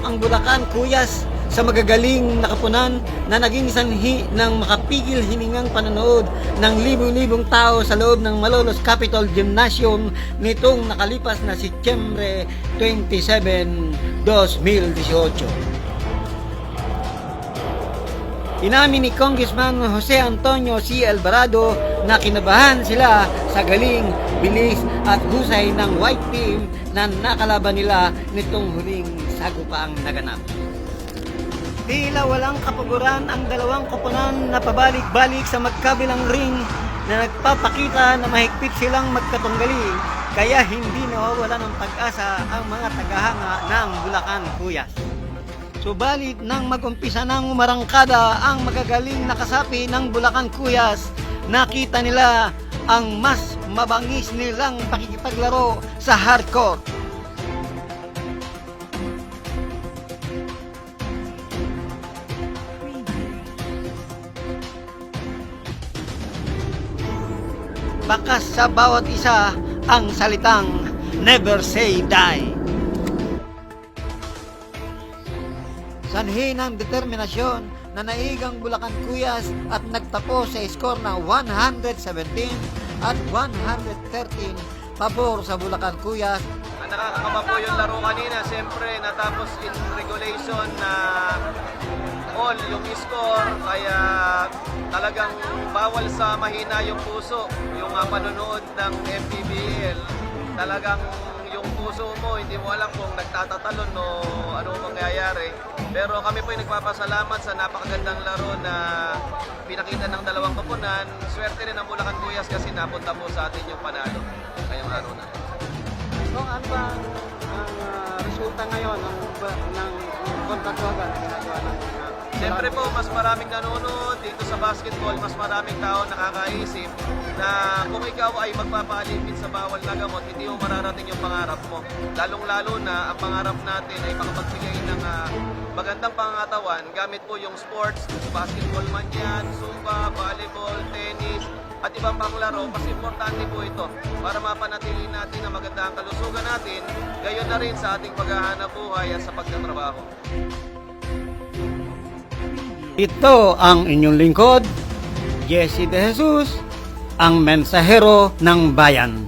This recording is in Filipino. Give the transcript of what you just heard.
ang Bulacan Cuyas sa magagaling na kapunan na naging sanhi ng makapigil hiningang panonood ng libu-libong tao sa loob ng Malolos Capitol Gymnasium nitong nakalipas na Setyembre 27, 2018. Inamin ni Congressman Jose Antonio C. Alvarado na kinabahan sila sa galing, bilis at husay ng white team na nakalaban nila nitong huling sagupaang naganap. Tila walang kapaguran ang dalawang koponan na pabalik-balik sa magkabilang ring na nagpapakita na mahigpit silang magkatunggali, kaya hindi nawawala ng pag-asa ang mga tagahanga ng Bulacan Cuyas. Subalit nang mag-umpisa ng umarangkada ang magagaling na kasapi ng Bulacan Cuyas, nakita nila ang mas mabangis nilang pakikipaglaro sa hardcore. Bakas sa bawat isa ang salitang never say die. Sanhi ng determinasyon na naigang Bulacan Cuyas at nagtapos sa score na 117 at 113 pabor sa Bulacan Cuyas. Nakakakaba po yung laro kanina. Siyempre natapos in regulation na all yung score, kaya talagang bawal sa mahina yung puso. Yung panonood ng MPBL, talagang yung puso mo, hindi mo alam kung nagtatatalon o ano mangyayari. Pero kami po ay nagpapasalamat sa napakagandang laro na pinakita ng dalawang koponan. Swerte rin ang Bulacan Cuyas kasi napunta po sa atin yung panalo ngayong araw na. So, ano ba ang resulta ngayon ng kontratuagan na ginagawa ng Siyempre po, mas maraming nanonood dito sa basketball, mas maraming tao nakakaisip na kung ikaw ay magpapaalipin sa bawal na gamot, hindi mo mararating yung pangarap mo. Lalong-lalo na ang pangarap natin ay makapagbigay ng magandang pangatawan gamit po yung sports, basketball man yan, zumba, volleyball, tennis, at ibang pang laro. Mas importante po ito para mapanatili natin ang magandang kalusugan natin, gayon na rin sa ating paghahanap buhay at sa pagtatrabaho. Ito ang inyong lingkod, Jesse De Jesus, ang mensahero ng bayan.